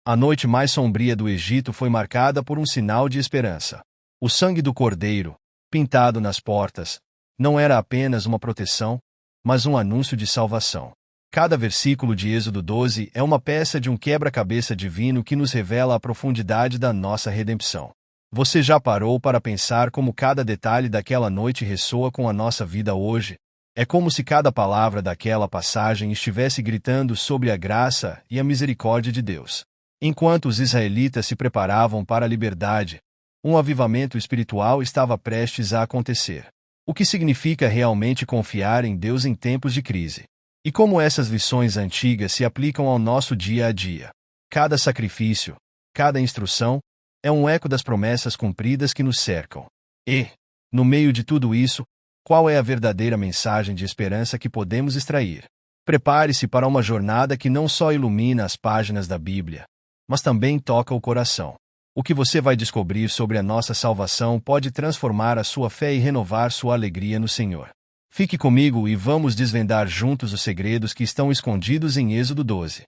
A noite mais sombria do Egito foi marcada por um sinal de esperança. O sangue do cordeiro, pintado nas portas, não era apenas uma proteção, mas um anúncio de salvação. Cada versículo de Êxodo 12 é uma peça de um quebra-cabeça divino que nos revela a profundidade da nossa redenção. Você já parou para pensar como cada detalhe daquela noite ressoa com a nossa vida hoje? É como se cada palavra daquela passagem estivesse gritando sobre a graça e a misericórdia de Deus. Enquanto os israelitas se preparavam para a liberdade, um avivamento espiritual estava prestes a acontecer. O que significa realmente confiar em Deus em tempos de crise? E como essas lições antigas se aplicam ao nosso dia a dia? Cada sacrifício, cada instrução, é um eco das promessas cumpridas que nos cercam. E, no meio de tudo isso, qual é a verdadeira mensagem de esperança que podemos extrair? Prepare-se para uma jornada que não só ilumina as páginas da Bíblia, mas também toca o coração. O que você vai descobrir sobre a nossa salvação pode transformar a sua fé e renovar sua alegria no Senhor. Fique comigo e vamos desvendar juntos os segredos que estão escondidos em Êxodo 12.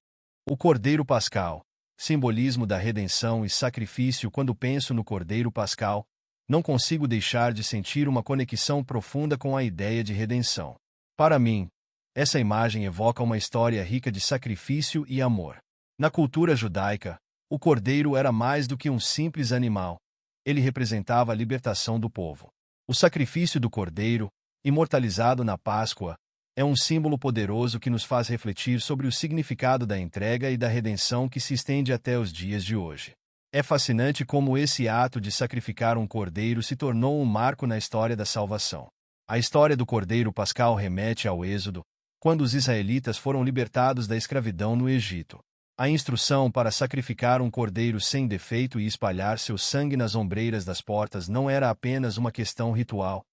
O Cordeiro Pascal, simbolismo da redenção e sacrifício. Quando penso no Cordeiro Pascal, não consigo deixar de sentir uma conexão profunda com a ideia de redenção. Para mim, essa imagem evoca uma história rica de sacrifício e amor. Na cultura judaica, o cordeiro era mais do que um simples animal. Ele representava a libertação do povo. O sacrifício do cordeiro, imortalizado na Páscoa, é um símbolo poderoso que nos faz refletir sobre o significado da entrega e da redenção que se estende até os dias de hoje. É fascinante como esse ato de sacrificar um cordeiro se tornou um marco na história da salvação. A história do Cordeiro Pascal remete ao Êxodo, quando os israelitas foram libertados da escravidão no Egito. A instrução para sacrificar um cordeiro sem defeito e espalhar seu sangue nas ombreiras das portas não era apenas uma questão ritual.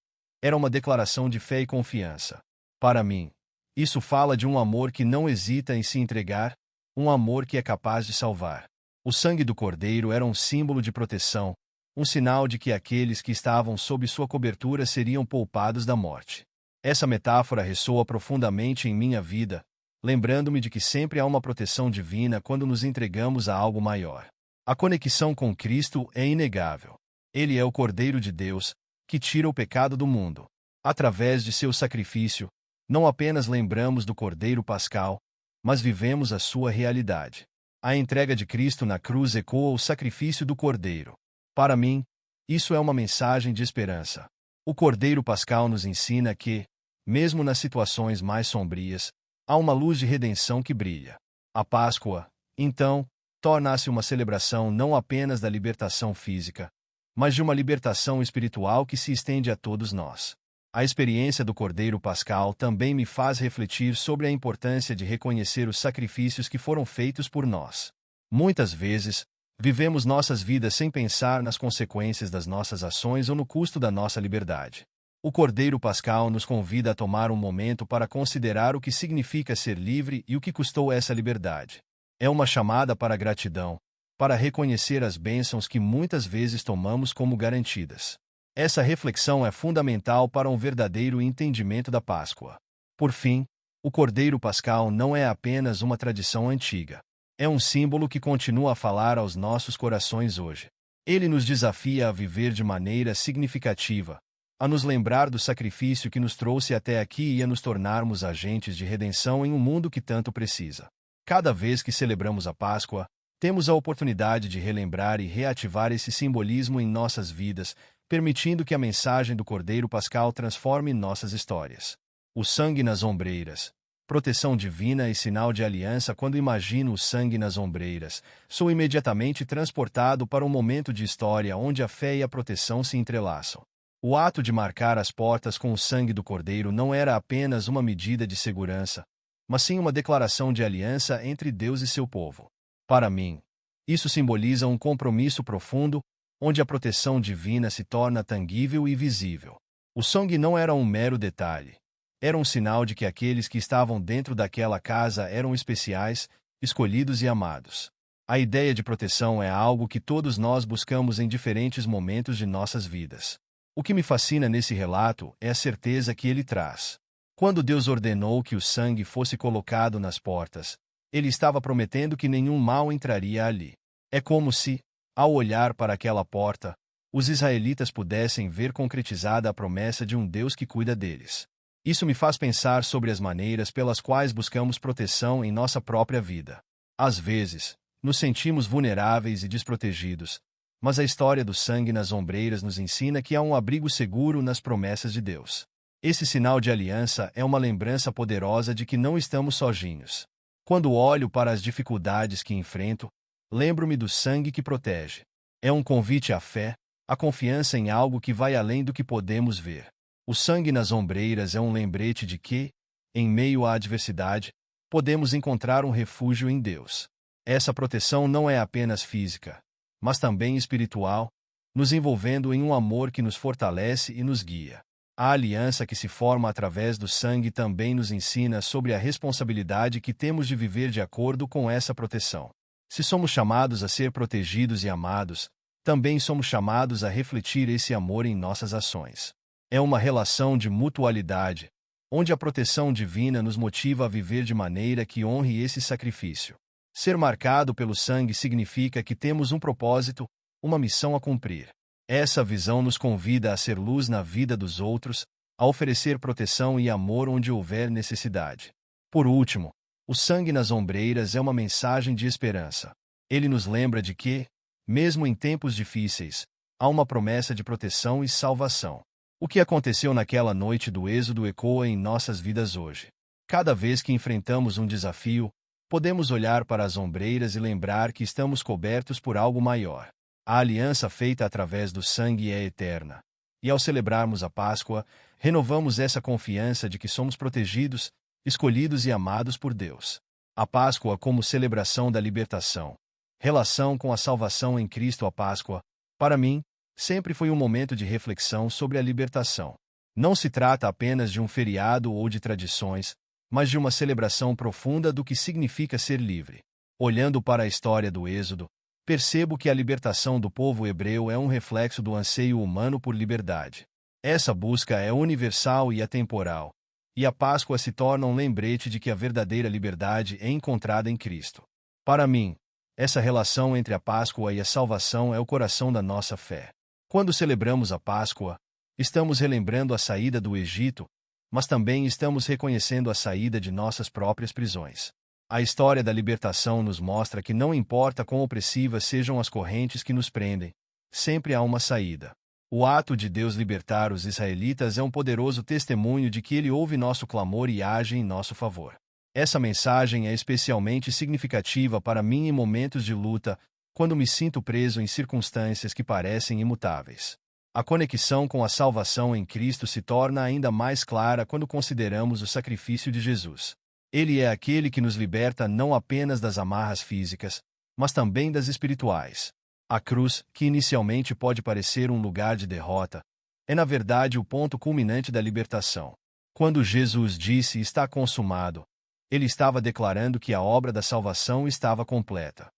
Era uma declaração de fé e confiança. Para mim, isso fala de um amor que não hesita em se entregar, um amor que é capaz de salvar. O sangue do cordeiro era um símbolo de proteção, um sinal de que aqueles que estavam sob sua cobertura seriam poupados da morte. Essa metáfora ressoa profundamente em minha vida, lembrando-me de que sempre há uma proteção divina quando nos entregamos a algo maior. A conexão com Cristo é inegável. Ele é o Cordeiro de Deus, que tira o pecado do mundo. Através de seu sacrifício, não apenas lembramos do Cordeiro Pascal, mas vivemos a sua realidade. A entrega de Cristo na cruz ecoa o sacrifício do Cordeiro. Para mim, isso é uma mensagem de esperança. O Cordeiro Pascal nos ensina que, mesmo nas situações mais sombrias, há uma luz de redenção que brilha. A Páscoa, então, torna-se uma celebração não apenas da libertação física, mas de uma libertação espiritual que se estende a todos nós. A experiência do Cordeiro Pascal também me faz refletir sobre a importância de reconhecer os sacrifícios que foram feitos por nós. Muitas vezes, vivemos nossas vidas sem pensar nas consequências das nossas ações ou no custo da nossa liberdade. O Cordeiro Pascal nos convida a tomar um momento para considerar o que significa ser livre e o que custou essa liberdade. É uma chamada para a gratidão, para reconhecer as bênçãos que muitas vezes tomamos como garantidas. Essa reflexão é fundamental para um verdadeiro entendimento da Páscoa. Por fim, o Cordeiro Pascal não é apenas uma tradição antiga. É um símbolo que continua a falar aos nossos corações hoje. Ele nos desafia a viver de maneira significativa, a nos lembrar do sacrifício que nos trouxe até aqui e a nos tornarmos agentes de redenção em um mundo que tanto precisa. Cada vez que celebramos a Páscoa, temos a oportunidade de relembrar e reativar esse simbolismo em nossas vidas, permitindo que a mensagem do Cordeiro Pascal transforme nossas histórias. O sangue nas ombreiras. Proteção divina e sinal de aliança. Quando imagino o sangue nas ombreiras, sou imediatamente transportado para um momento de história onde a fé e a proteção se entrelaçam. O ato de marcar as portas com o sangue do Cordeiro não era apenas uma medida de segurança, mas sim uma declaração de aliança entre Deus e seu povo. Para mim, isso simboliza um compromisso profundo, onde a proteção divina se torna tangível e visível. O sangue não era um mero detalhe. Era um sinal de que aqueles que estavam dentro daquela casa eram especiais, escolhidos e amados. A ideia de proteção é algo que todos nós buscamos em diferentes momentos de nossas vidas. O que me fascina nesse relato é a certeza que ele traz. Quando Deus ordenou que o sangue fosse colocado nas portas, Ele estava prometendo que nenhum mal entraria ali. É como se, ao olhar para aquela porta, os israelitas pudessem ver concretizada a promessa de um Deus que cuida deles. Isso me faz pensar sobre as maneiras pelas quais buscamos proteção em nossa própria vida. Às vezes, nos sentimos vulneráveis e desprotegidos, mas a história do sangue nas ombreiras nos ensina que há um abrigo seguro nas promessas de Deus. Esse sinal de aliança é uma lembrança poderosa de que não estamos sozinhos. Quando olho para as dificuldades que enfrento, lembro-me do sangue que protege. É um convite à fé, à confiança em algo que vai além do que podemos ver. O sangue nas ombreiras é um lembrete de que, em meio à adversidade, podemos encontrar um refúgio em Deus. Essa proteção não é apenas física, mas também espiritual, nos envolvendo em um amor que nos fortalece e nos guia. A aliança que se forma através do sangue também nos ensina sobre a responsabilidade que temos de viver de acordo com essa proteção. Se somos chamados a ser protegidos e amados, também somos chamados a refletir esse amor em nossas ações. É uma relação de mutualidade, onde a proteção divina nos motiva a viver de maneira que honre esse sacrifício. Ser marcado pelo sangue significa que temos um propósito, uma missão a cumprir. Essa visão nos convida a ser luz na vida dos outros, a oferecer proteção e amor onde houver necessidade. Por último, o sangue nas ombreiras é uma mensagem de esperança. Ele nos lembra de que, mesmo em tempos difíceis, há uma promessa de proteção e salvação. O que aconteceu naquela noite do Êxodo ecoa em nossas vidas hoje. Cada vez que enfrentamos um desafio, podemos olhar para as ombreiras e lembrar que estamos cobertos por algo maior. A aliança feita através do sangue é eterna. E ao celebrarmos a Páscoa, renovamos essa confiança de que somos protegidos, escolhidos e amados por Deus. A Páscoa como celebração da libertação. Relação com a salvação em Cristo. A Páscoa, para mim, sempre foi um momento de reflexão sobre a libertação. Não se trata apenas de um feriado ou de tradições, mas de uma celebração profunda do que significa ser livre. Olhando para a história do Êxodo, percebo que a libertação do povo hebreu é um reflexo do anseio humano por liberdade. Essa busca é universal e atemporal, e a Páscoa se torna um lembrete de que a verdadeira liberdade é encontrada em Cristo. Para mim, essa relação entre a Páscoa e a salvação é o coração da nossa fé. Quando celebramos a Páscoa, estamos relembrando a saída do Egito, mas também estamos reconhecendo a saída de nossas próprias prisões. A história da libertação nos mostra que não importa quão opressivas sejam as correntes que nos prendem, sempre há uma saída. O ato de Deus libertar os israelitas é um poderoso testemunho de que Ele ouve nosso clamor e age em nosso favor. Essa mensagem é especialmente significativa para mim em momentos de luta, quando me sinto preso em circunstâncias que parecem imutáveis. A conexão com a salvação em Cristo se torna ainda mais clara quando consideramos o sacrifício de Jesus. Ele é aquele que nos liberta não apenas das amarras físicas, mas também das espirituais. A cruz, que inicialmente pode parecer um lugar de derrota, é na verdade o ponto culminante da libertação. Quando Jesus disse "está consumado", ele estava declarando que a obra da salvação estava completa.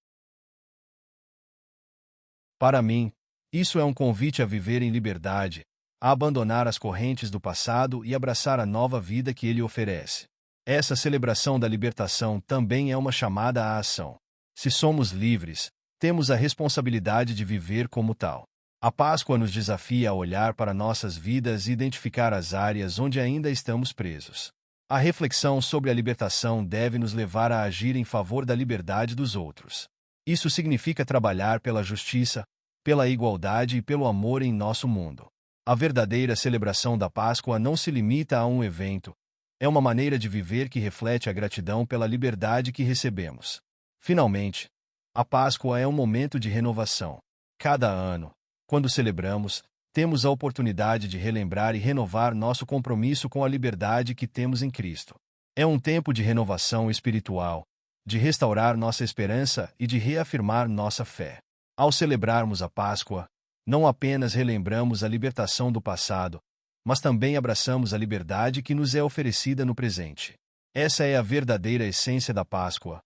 Para mim, isso é um convite a viver em liberdade, a abandonar as correntes do passado e abraçar a nova vida que ele oferece. Essa celebração da libertação também é uma chamada à ação. Se somos livres, temos a responsabilidade de viver como tal. A Páscoa nos desafia a olhar para nossas vidas e identificar as áreas onde ainda estamos presos. A reflexão sobre a libertação deve nos levar a agir em favor da liberdade dos outros. Isso significa trabalhar pela justiça, pela igualdade e pelo amor em nosso mundo. A verdadeira celebração da Páscoa não se limita a um evento, é uma maneira de viver que reflete a gratidão pela liberdade que recebemos. Finalmente, a Páscoa é um momento de renovação. Cada ano, quando celebramos, temos a oportunidade de relembrar e renovar nosso compromisso com a liberdade que temos em Cristo. É um tempo de renovação espiritual, de restaurar nossa esperança e de reafirmar nossa fé. Ao celebrarmos a Páscoa, não apenas relembramos a libertação do passado, mas também abraçamos a liberdade que nos é oferecida no presente. Essa é a verdadeira essência da Páscoa,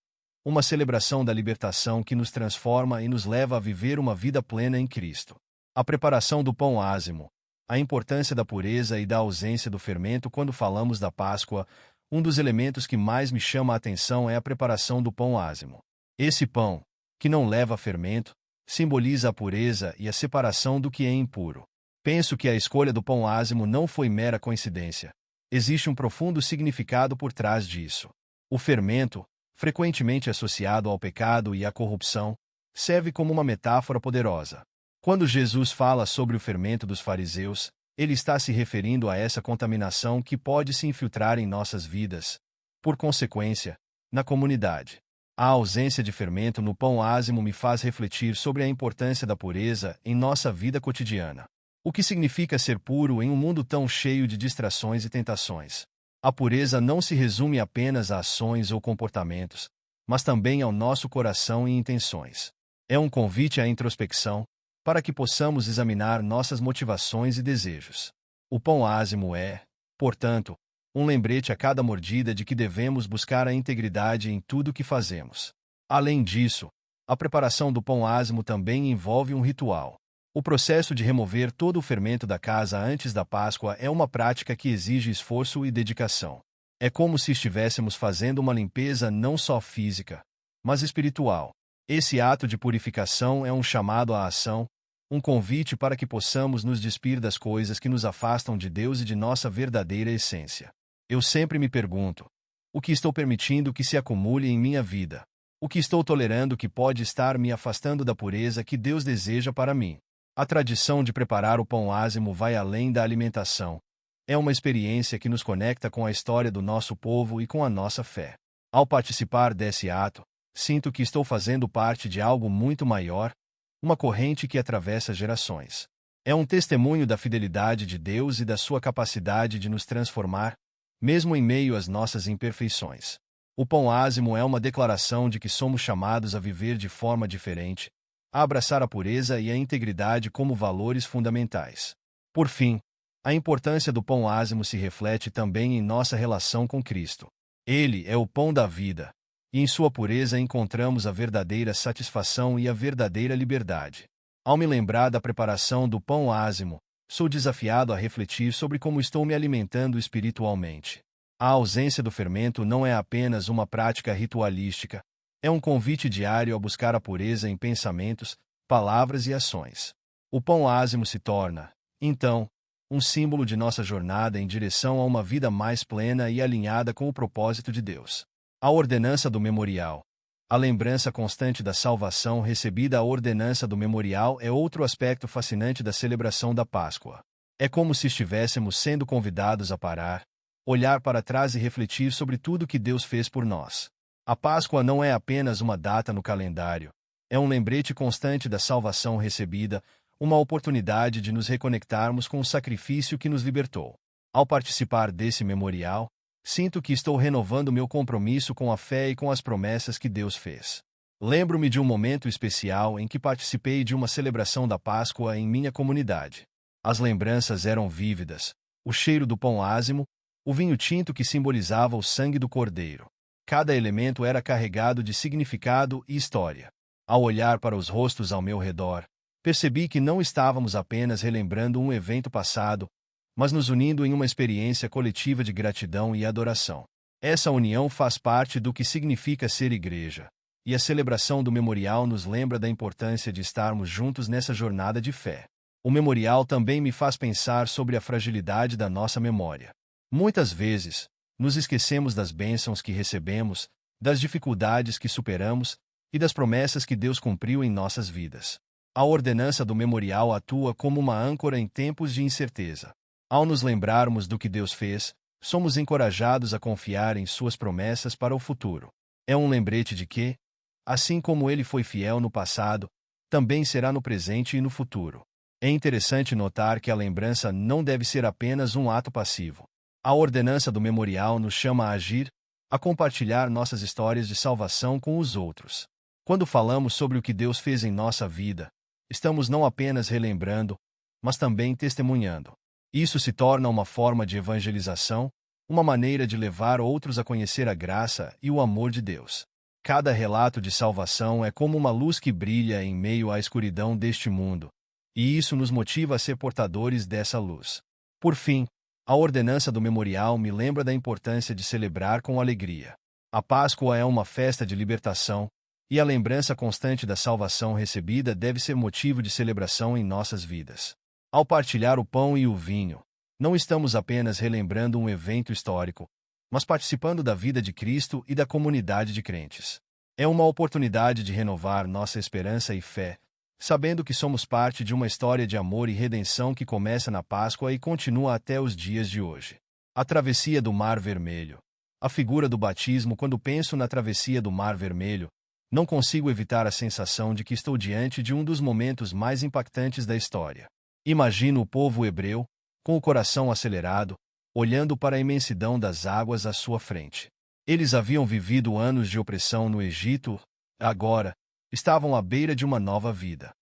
uma celebração da libertação que nos transforma e nos leva a viver uma vida plena em Cristo. A preparação do pão ázimo, a importância da pureza e da ausência do fermento quando falamos da Páscoa, um dos elementos que mais me chama a atenção é a preparação do pão ázimo. Esse pão, que não leva fermento, simboliza a pureza e a separação do que é impuro. Penso que a escolha do pão ázimo não foi mera coincidência. Existe um profundo significado por trás disso. O fermento, frequentemente associado ao pecado e à corrupção, serve como uma metáfora poderosa. Quando Jesus fala sobre o fermento dos fariseus, ele está se referindo a essa contaminação que pode se infiltrar em nossas vidas, por consequência, na comunidade. A ausência de fermento no pão ázimo me faz refletir sobre a importância da pureza em nossa vida cotidiana. O que significa ser puro em um mundo tão cheio de distrações e tentações? A pureza não se resume apenas a ações ou comportamentos, mas também ao nosso coração e intenções. É um convite à introspecção, para que possamos examinar nossas motivações e desejos. O pão ázimo é, portanto, um lembrete a cada mordida de que devemos buscar a integridade em tudo o que fazemos. Além disso, a preparação do pão ázimo também envolve um ritual. O processo de remover todo o fermento da casa antes da Páscoa é uma prática que exige esforço e dedicação. É como se estivéssemos fazendo uma limpeza não só física, mas espiritual. Esse ato de purificação é um chamado à ação, um convite para que possamos nos despir das coisas que nos afastam de Deus e de nossa verdadeira essência. Eu sempre me pergunto: o que estou permitindo que se acumule em minha vida? O que estou tolerando que pode estar me afastando da pureza que Deus deseja para mim? A tradição de preparar o pão ázimo vai além da alimentação. É uma experiência que nos conecta com a história do nosso povo e com a nossa fé. Ao participar desse ato, sinto que estou fazendo parte de algo muito maior, uma corrente que atravessa gerações. É um testemunho da fidelidade de Deus e da sua capacidade de nos transformar, mesmo em meio às nossas imperfeições. O pão ázimo é uma declaração de que somos chamados a viver de forma diferente, a abraçar a pureza e a integridade como valores fundamentais. Por fim, a importância do pão ázimo se reflete também em nossa relação com Cristo. Ele é o pão da vida, e em sua pureza encontramos a verdadeira satisfação e a verdadeira liberdade. Ao me lembrar da preparação do pão ázimo, sou desafiado a refletir sobre como estou me alimentando espiritualmente. A ausência do fermento não é apenas uma prática ritualística, é um convite diário a buscar a pureza em pensamentos, palavras e ações. O pão ázimo se torna, então, um símbolo de nossa jornada em direção a uma vida mais plena e alinhada com o propósito de Deus. A ordenança do memorial. A lembrança constante da salvação recebida. A ordenança do memorial é outro aspecto fascinante da celebração da Páscoa. É como se estivéssemos sendo convidados a parar, olhar para trás e refletir sobre tudo que Deus fez por nós. A Páscoa não é apenas uma data no calendário, é um lembrete constante da salvação recebida, uma oportunidade de nos reconectarmos com o sacrifício que nos libertou. Ao participar desse memorial, sinto que estou renovando meu compromisso com a fé e com as promessas que Deus fez. Lembro-me de um momento especial em que participei de uma celebração da Páscoa em minha comunidade. As lembranças eram vívidas, o cheiro do pão ázimo, o vinho tinto que simbolizava o sangue do Cordeiro. Cada elemento era carregado de significado e história. Ao olhar para os rostos ao meu redor, percebi que não estávamos apenas relembrando um evento passado, mas nos unindo em uma experiência coletiva de gratidão e adoração. Essa união faz parte do que significa ser igreja, e a celebração do memorial nos lembra da importância de estarmos juntos nessa jornada de fé. O memorial também me faz pensar sobre a fragilidade da nossa memória. Muitas vezes, nos esquecemos das bênçãos que recebemos, das dificuldades que superamos e das promessas que Deus cumpriu em nossas vidas. A ordenança do memorial atua como uma âncora em tempos de incerteza. Ao nos lembrarmos do que Deus fez, somos encorajados a confiar em suas promessas para o futuro. É um lembrete de que, assim como ele foi fiel no passado, também será no presente e no futuro. É interessante notar que a lembrança não deve ser apenas um ato passivo. A ordenança do memorial nos chama a agir, a compartilhar nossas histórias de salvação com os outros. Quando falamos sobre o que Deus fez em nossa vida, estamos não apenas relembrando, mas também testemunhando. Isso se torna uma forma de evangelização, uma maneira de levar outros a conhecer a graça e o amor de Deus. Cada relato de salvação é como uma luz que brilha em meio à escuridão deste mundo, e isso nos motiva a ser portadores dessa luz. Por fim, A ordenança do memorial me lembra da importância de celebrar com alegria. A Páscoa é uma festa de libertação, e a lembrança constante da salvação recebida deve ser motivo de celebração em nossas vidas. Ao partilhar o pão e o vinho, não estamos apenas relembrando um evento histórico, mas participando da vida de Cristo e da comunidade de crentes. É uma oportunidade de renovar nossa esperança e fé, sabendo que somos parte de uma história de amor e redenção que começa na Páscoa e continua até os dias de hoje. A travessia do Mar Vermelho. A figura do batismo. Quando penso na travessia do Mar Vermelho, não consigo evitar a sensação de que estou diante de um dos momentos mais impactantes da história. Imagino o povo hebreu, com o coração acelerado, olhando para a imensidão das águas à sua frente. Eles haviam vivido anos de opressão no Egito, agora estavam à beira de uma nova vida.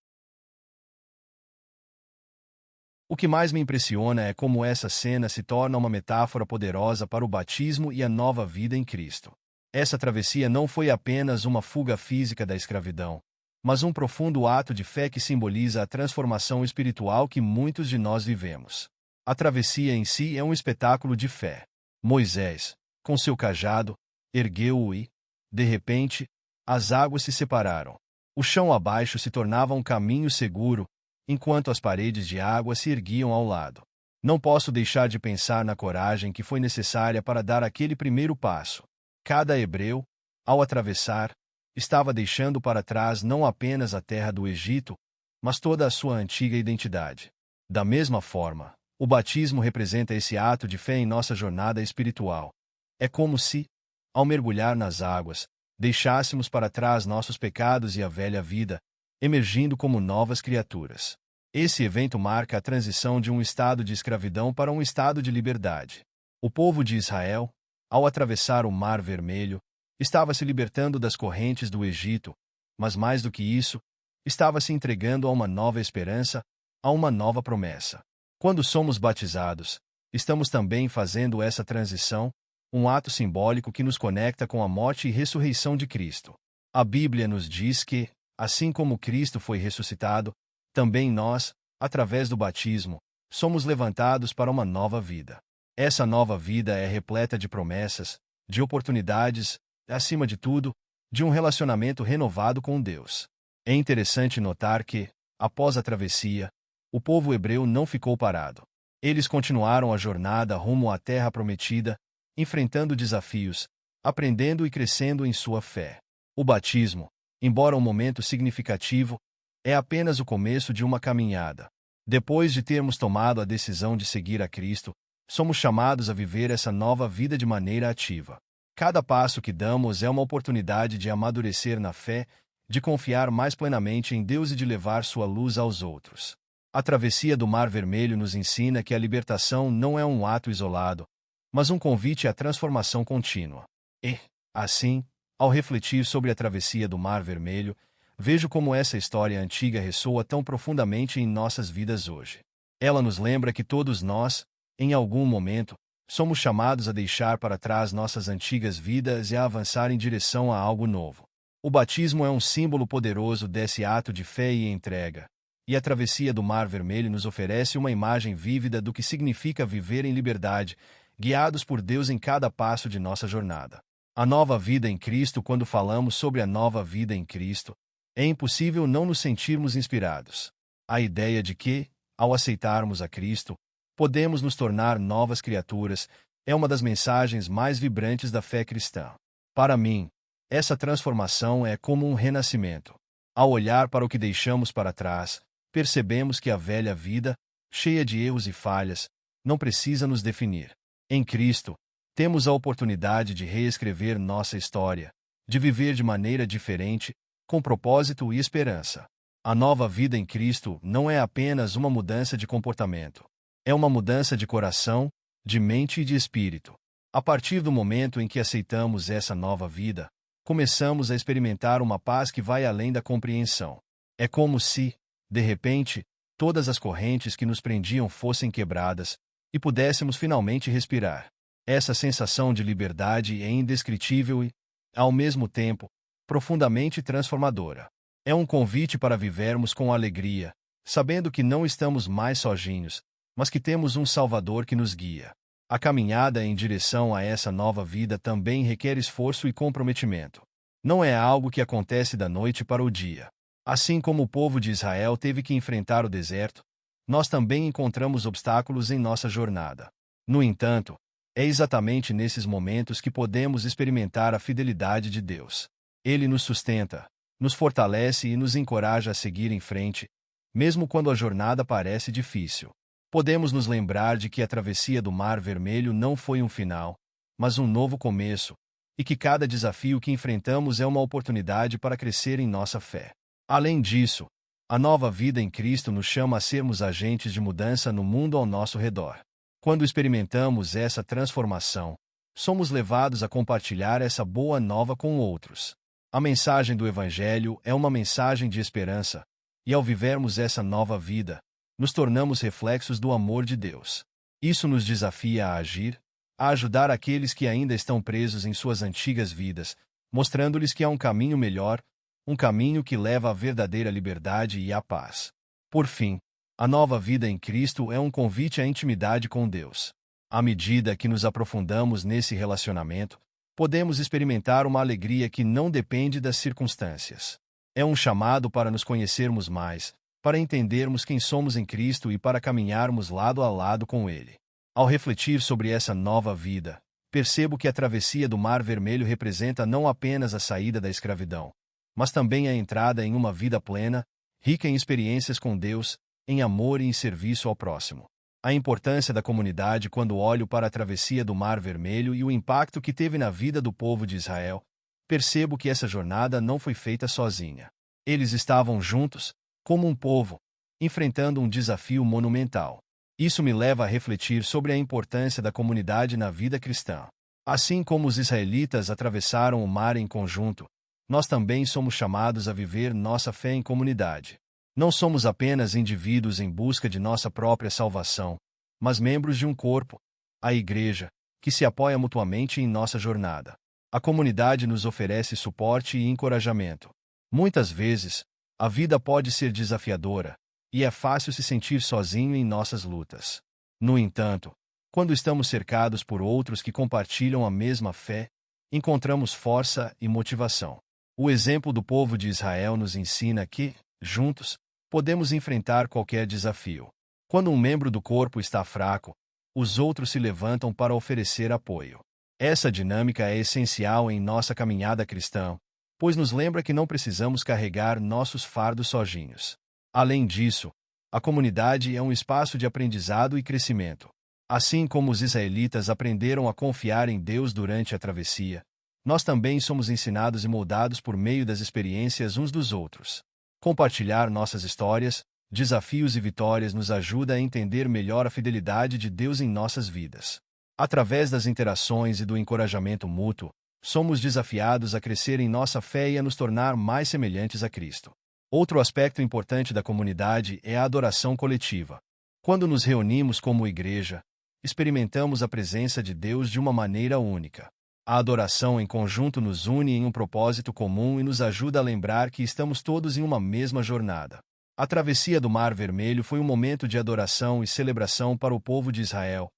O que mais me impressiona é como essa cena se torna uma metáfora poderosa para o batismo e a nova vida em Cristo. Essa travessia não foi apenas uma fuga física da escravidão, mas um profundo ato de fé que simboliza a transformação espiritual que muitos de nós vivemos. A travessia em si é um espetáculo de fé. Moisés, com seu cajado, ergueu-o e, de repente, as águas se separaram. O chão abaixo se tornava um caminho seguro, enquanto as paredes de água se erguiam ao lado. Não posso deixar de pensar na coragem que foi necessária para dar aquele primeiro passo. Cada hebreu, ao atravessar, estava deixando para trás não apenas a terra do Egito, mas toda a sua antiga identidade. Da mesma forma, o batismo representa esse ato de fé em nossa jornada espiritual. É como se, ao mergulhar nas águas, deixássemos para trás nossos pecados e a velha vida, emergindo como novas criaturas. Esse evento marca a transição de um estado de escravidão para um estado de liberdade. O povo de Israel, ao atravessar o Mar Vermelho, estava se libertando das correntes do Egito, mas mais do que isso, estava se entregando a uma nova esperança, a uma nova promessa. Quando somos batizados, estamos também fazendo essa transição, um ato simbólico que nos conecta com a morte e ressurreição de Cristo. A Bíblia nos diz que, assim como Cristo foi ressuscitado, também nós, através do batismo, somos levantados para uma nova vida. Essa nova vida é repleta de promessas, de oportunidades, acima de tudo, de um relacionamento renovado com Deus. É interessante notar que, após a travessia, o povo hebreu não ficou parado. Eles continuaram a jornada rumo à terra prometida, enfrentando desafios, aprendendo e crescendo em sua fé. O batismo, embora um momento significativo, é apenas o começo de uma caminhada. Depois de termos tomado a decisão de seguir a Cristo, somos chamados a viver essa nova vida de maneira ativa. Cada passo que damos é uma oportunidade de amadurecer na fé, de confiar mais plenamente em Deus e de levar sua luz aos outros. A travessia do Mar Vermelho nos ensina que a libertação não é um ato isolado, mas um convite à transformação contínua. E, assim, ao refletir sobre a travessia do Mar Vermelho, vejo como essa história antiga ressoa tão profundamente em nossas vidas hoje. Ela nos lembra que todos nós, em algum momento, somos chamados a deixar para trás nossas antigas vidas e a avançar em direção a algo novo. O batismo é um símbolo poderoso desse ato de fé e entrega, e a travessia do Mar Vermelho nos oferece uma imagem vívida do que significa viver em liberdade, guiados por Deus em cada passo de nossa jornada. A nova vida em Cristo. Quando falamos sobre a nova vida em Cristo, é impossível não nos sentirmos inspirados. A ideia de que, ao aceitarmos a Cristo, podemos nos tornar novas criaturas é uma das mensagens mais vibrantes da fé cristã. Para mim, essa transformação é como um renascimento. Ao olhar para o que deixamos para trás, percebemos que a velha vida, cheia de erros e falhas, não precisa nos definir. Em Cristo, temos a oportunidade de reescrever nossa história, de viver de maneira diferente, com propósito e esperança. A nova vida em Cristo não é apenas uma mudança de comportamento. É uma mudança de coração, de mente e de espírito. A partir do momento em que aceitamos essa nova vida, começamos a experimentar uma paz que vai além da compreensão. É como se, de repente, todas as correntes que nos prendiam fossem quebradas e pudéssemos finalmente respirar. Essa sensação de liberdade é indescritível e, ao mesmo tempo, profundamente transformadora. É um convite para vivermos com alegria, sabendo que não estamos mais sozinhos, mas que temos um Salvador que nos guia. A caminhada em direção a essa nova vida também requer esforço e comprometimento. Não é algo que acontece da noite para o dia. Assim como o povo de Israel teve que enfrentar o deserto, nós também encontramos obstáculos em nossa jornada. No entanto, é exatamente nesses momentos que podemos experimentar a fidelidade de Deus. Ele nos sustenta, nos fortalece e nos encoraja a seguir em frente, mesmo quando a jornada parece difícil. Podemos nos lembrar de que a travessia do Mar Vermelho não foi um final, mas um novo começo, e que cada desafio que enfrentamos é uma oportunidade para crescer em nossa fé. Além disso, a nova vida em Cristo nos chama a sermos agentes de mudança no mundo ao nosso redor. Quando experimentamos essa transformação, somos levados a compartilhar essa boa nova com outros. A mensagem do Evangelho é uma mensagem de esperança, e ao vivermos essa nova vida, nos tornamos reflexos do amor de Deus. Isso nos desafia a agir, a ajudar aqueles que ainda estão presos em suas antigas vidas, mostrando-lhes que há um caminho melhor, um caminho que leva à verdadeira liberdade e à paz. Por fim, a nova vida em Cristo é um convite à intimidade com Deus. À medida que nos aprofundamos nesse relacionamento, podemos experimentar uma alegria que não depende das circunstâncias. É um chamado para nos conhecermos mais, para entendermos quem somos em Cristo e para caminharmos lado a lado com Ele. Ao refletir sobre essa nova vida, percebo que a travessia do Mar Vermelho representa não apenas a saída da escravidão, mas também a entrada em uma vida plena, rica em experiências com Deus, em amor e em serviço ao próximo. A importância da comunidade quando olho para a travessia do Mar Vermelho e o impacto que teve na vida do povo de Israel, percebo que essa jornada não foi feita sozinha. Eles estavam juntos, como um povo, enfrentando um desafio monumental. Isso me leva a refletir sobre a importância da comunidade na vida cristã. Assim como os israelitas atravessaram o mar em conjunto, nós também somos chamados a viver nossa fé em comunidade. Não somos apenas indivíduos em busca de nossa própria salvação, mas membros de um corpo, a Igreja, que se apoia mutuamente em nossa jornada. A comunidade nos oferece suporte e encorajamento. Muitas vezes, a vida pode ser desafiadora, e é fácil se sentir sozinho em nossas lutas. No entanto, quando estamos cercados por outros que compartilham a mesma fé, encontramos força e motivação. O exemplo do povo de Israel nos ensina que, juntos, podemos enfrentar qualquer desafio. Quando um membro do corpo está fraco, os outros se levantam para oferecer apoio. Essa dinâmica é essencial em nossa caminhada cristã, pois nos lembra que não precisamos carregar nossos fardos sozinhos. Além disso, a comunidade é um espaço de aprendizado e crescimento. Assim como os israelitas aprenderam a confiar em Deus durante a travessia, nós também somos ensinados e moldados por meio das experiências uns dos outros. Compartilhar nossas histórias, desafios e vitórias nos ajuda a entender melhor a fidelidade de Deus em nossas vidas. Através das interações e do encorajamento mútuo, somos desafiados a crescer em nossa fé e a nos tornar mais semelhantes a Cristo. Outro aspecto importante da comunidade é a adoração coletiva. Quando nos reunimos como igreja, experimentamos a presença de Deus de uma maneira única. A adoração em conjunto nos une em um propósito comum e nos ajuda a lembrar que estamos todos em uma mesma jornada. A travessia do Mar Vermelho foi um momento de adoração e celebração para o povo de Israel,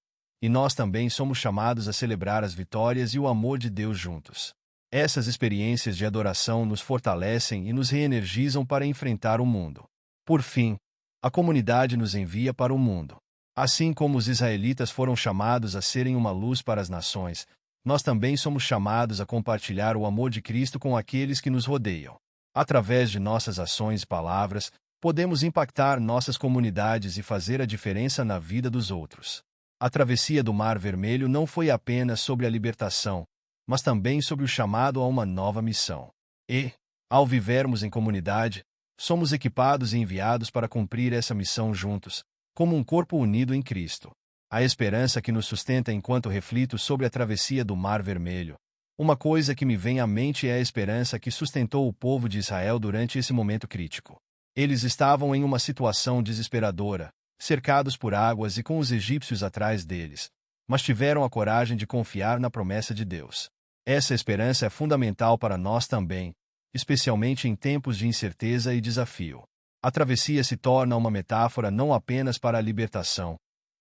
e nós também somos chamados a celebrar as vitórias e o amor de Deus juntos. Essas experiências de adoração nos fortalecem e nos reenergizam para enfrentar o mundo. Por fim, a comunidade nos envia para o mundo. Assim como os israelitas foram chamados a serem uma luz para as nações, nós também somos chamados a compartilhar o amor de Cristo com aqueles que nos rodeiam. Através de nossas ações e palavras, podemos impactar nossas comunidades e fazer a diferença na vida dos outros. A travessia do Mar Vermelho não foi apenas sobre a libertação, mas também sobre o chamado a uma nova missão. E, ao vivermos em comunidade, somos equipados e enviados para cumprir essa missão juntos, como um corpo unido em Cristo. A esperança que nos sustenta enquanto reflito sobre a travessia do Mar Vermelho. Uma coisa que me vem à mente é a esperança que sustentou o povo de Israel durante esse momento crítico. Eles estavam em uma situação desesperadora, cercados por águas e com os egípcios atrás deles, mas tiveram a coragem de confiar na promessa de Deus. Essa esperança é fundamental para nós também, especialmente em tempos de incerteza e desafio. A travessia se torna uma metáfora não apenas para a libertação,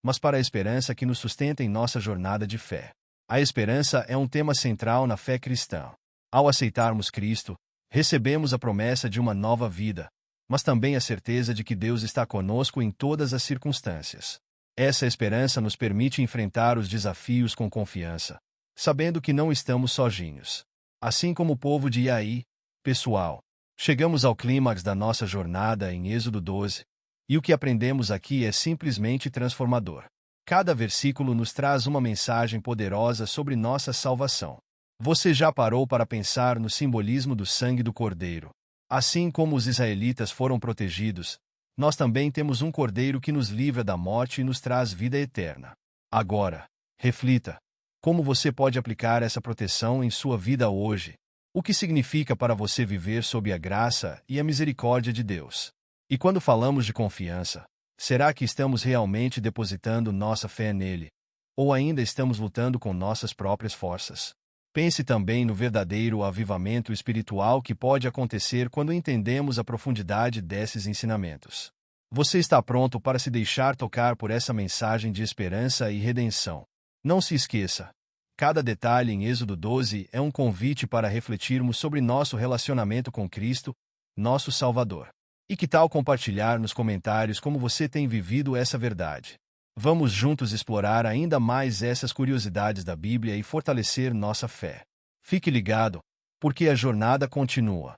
mas para a esperança que nos sustenta em nossa jornada de fé. A esperança é um tema central na fé cristã. Ao aceitarmos Cristo, recebemos a promessa de uma nova vida, mas também a certeza de que Deus está conosco em todas as circunstâncias. Essa esperança nos permite enfrentar os desafios com confiança, sabendo que não estamos sozinhos. Assim como o povo de Ai, pessoal, chegamos ao clímax da nossa jornada em Êxodo 12, e o que aprendemos aqui é simplesmente transformador. Cada versículo nos traz uma mensagem poderosa sobre nossa salvação. Você já parou para pensar no simbolismo do sangue do Cordeiro? Assim como os israelitas foram protegidos, nós também temos um Cordeiro que nos livra da morte e nos traz vida eterna. Agora, reflita: como você pode aplicar essa proteção em sua vida hoje? O que significa para você viver sob a graça e a misericórdia de Deus? E quando falamos de confiança, será que estamos realmente depositando nossa fé nele? Ou ainda estamos lutando com nossas próprias forças? Pense também no verdadeiro avivamento espiritual que pode acontecer quando entendemos a profundidade desses ensinamentos. Você está pronto para se deixar tocar por essa mensagem de esperança e redenção? Não se esqueça: cada detalhe em Êxodo 12 é um convite para refletirmos sobre nosso relacionamento com Cristo, nosso Salvador. E que tal compartilhar nos comentários como você tem vivido essa verdade? Vamos juntos explorar ainda mais essas curiosidades da Bíblia e fortalecer nossa fé. Fique ligado, porque a jornada continua.